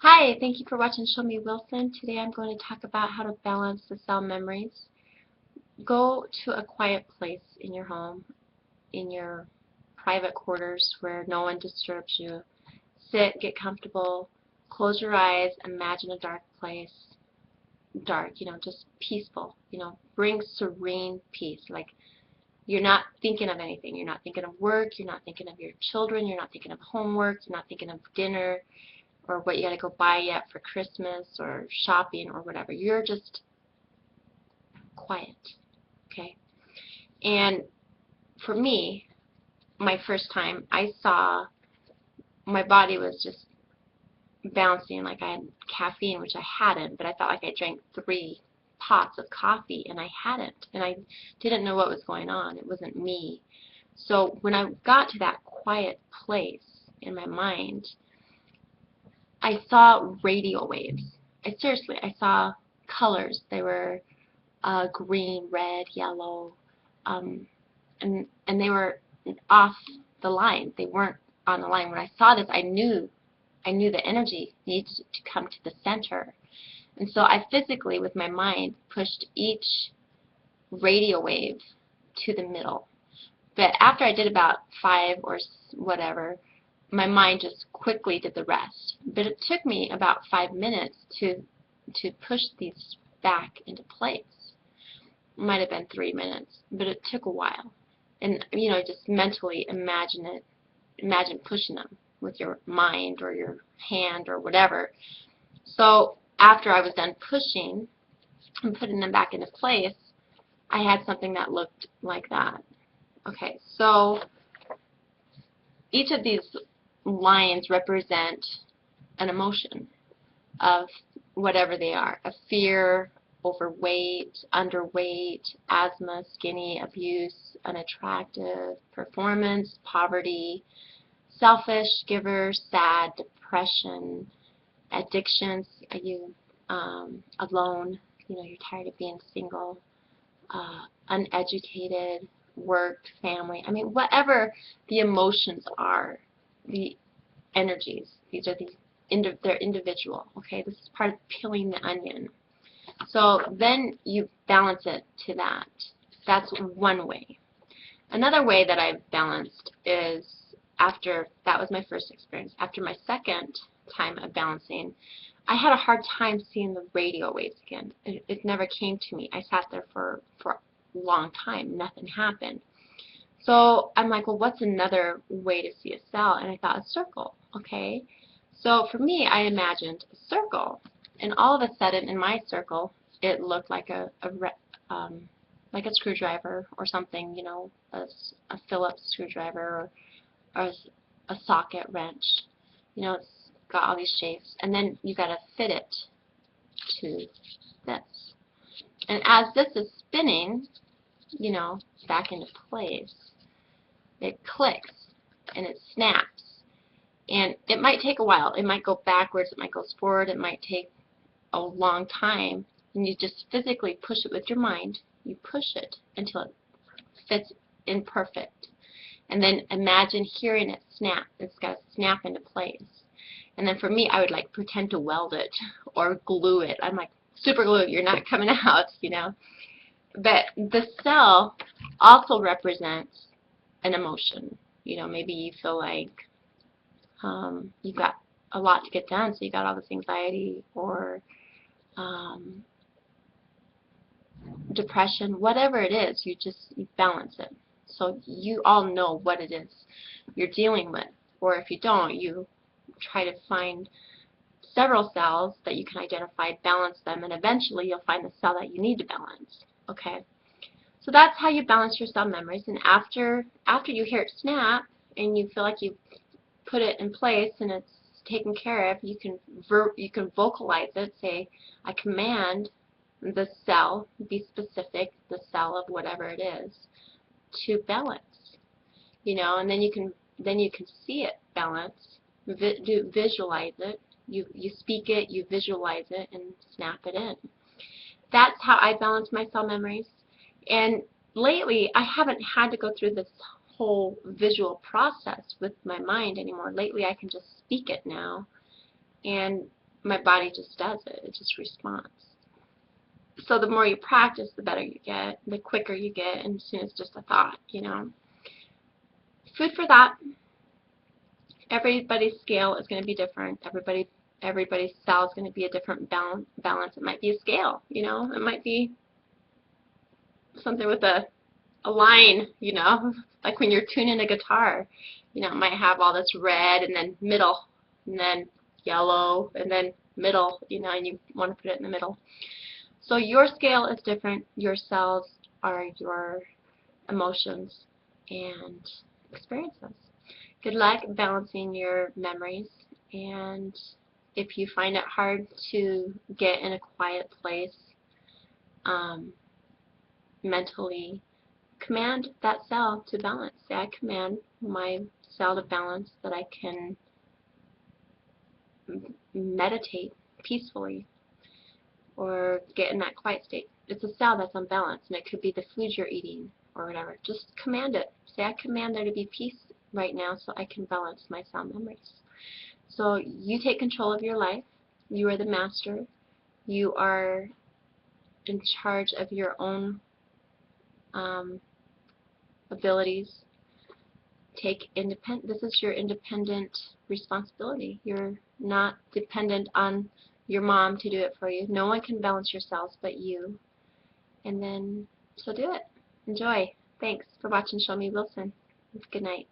Hi, thank you for watching Show Me Wilson. Today I'm going to talk about how to balance the cell memories. Go to a quiet place in your home, in your private quarters where no one disturbs you. Sit, get comfortable, close your eyes, imagine a dark place. Dark, just peaceful. Bring serene peace. Like you're not thinking of anything. You're not thinking of work. You're not thinking of your children. You're not thinking of homework. You're not thinking of dinner or what you got to go buy yet for Christmas or shopping or whatever. You're just quiet, okay? And for me, my first time, I saw my body was just bouncing like I had caffeine, which I hadn't, but I felt like I drank 3 pots of coffee and I hadn't. And I didn't know what was going on. It wasn't me. So when I got to that quiet place in my mind, I saw radio waves. I saw colors. They were green, red, yellow, and they were off the line. They weren't on the line. When I saw this, I knew the energy needed to come to the center. And so I physically, with my mind, pushed each radio wave to the middle. But after I did about 5 or whatever, my mind just quickly did the rest. But it took me about 5 minutes to push these back into place. It might have been 3 minutes, but it took a while. And just mentally imagine pushing them with your mind or your hand or whatever. So after I was done pushing and putting them back into place, I had something that looked like that. Okay, so each of these lines represent an emotion of whatever they are: a fear, overweight, underweight, asthma, skinny, abuse, unattractive, performance, poverty, selfish, giver, sad, depression, addictions. Are you alone? You're tired of being single, uneducated, work, family. I mean, whatever the emotions are, the energies. These are they're individual. Okay, this is part of peeling the onion. So then you balance it to that. That's one way. Another way that I've balanced is that was my first experience. After my second time of balancing, I had a hard time seeing the radio waves again. It never came to me. I sat there for a long time. Nothing happened. So I'm like, well, what's another way to see a cell? And I thought a circle. Okay. So for me, I imagined a circle, and all of a sudden, in my circle, it looked like a screwdriver or something, a Phillips screwdriver or a socket wrench. It's got all these shapes, and then you got to fit it to this. And as this is spinning, back into place, it clicks and it snaps. And it might take a while. It might go backwards, it might go forward, it might take a long time. And you just physically push it with your mind. You push it until it fits in perfect. And then imagine hearing it snap. It's got to snap into place. And then for me, I would like pretend to weld it or glue it. I'm like, super glue, you're not coming out, But the cell also represents an emotion. Maybe you feel like you've got a lot to get done, so you got all this anxiety or depression, whatever it is, you balance it. So you all know what it is you're dealing with. Or if you don't, you try to find several cells that you can identify, balance them, and eventually you'll find the cell that you need to balance. Okay? So that's how you balance your cell memories. And after you hear it snap and you feel like you've put it in place and it's taken care of, you can vocalize it. Say, I command the cell, be specific, the cell of whatever it is, to balance. And then you can see it balance, visualize it. You speak it, you visualize it, and snap it in. That's how I balance my cell memories. And lately, I haven't had to go through this whole visual process with my mind anymore. Lately, I can just speak it now, and my body just does it. It just responds. So the more you practice, the better you get, the quicker you get, and soon it's just a thought, you know. Food for thought. Everybody's scale is going to be different. Everybody's cell is going to be a different balance. It might be a scale, you know. It might be something with a line, you know, like when you're tuning a guitar, you know, it might have all this red and then middle and then yellow and then middle, you know, and you want to put it in the middle. So your scale is different. Your cells are your emotions and experiences. Good luck balancing your memories, and if you find it hard to get in a quiet place mentally, command that cell to balance. Say, I command my cell to balance that I can meditate peacefully or get in that quiet state. It's a cell that's unbalanced, and it could be the food you're eating or whatever. Just command it. Say, I command there to be peace right now so I can balance my cell memories. So you take control of your life. You are the master. You are in charge of your own abilities. This is your independent responsibility. You're not dependent on your mom to do it for you. No one can balance your cells but you. And then, so do it. Enjoy. Thanks for watching Show Me Wilson. Good night.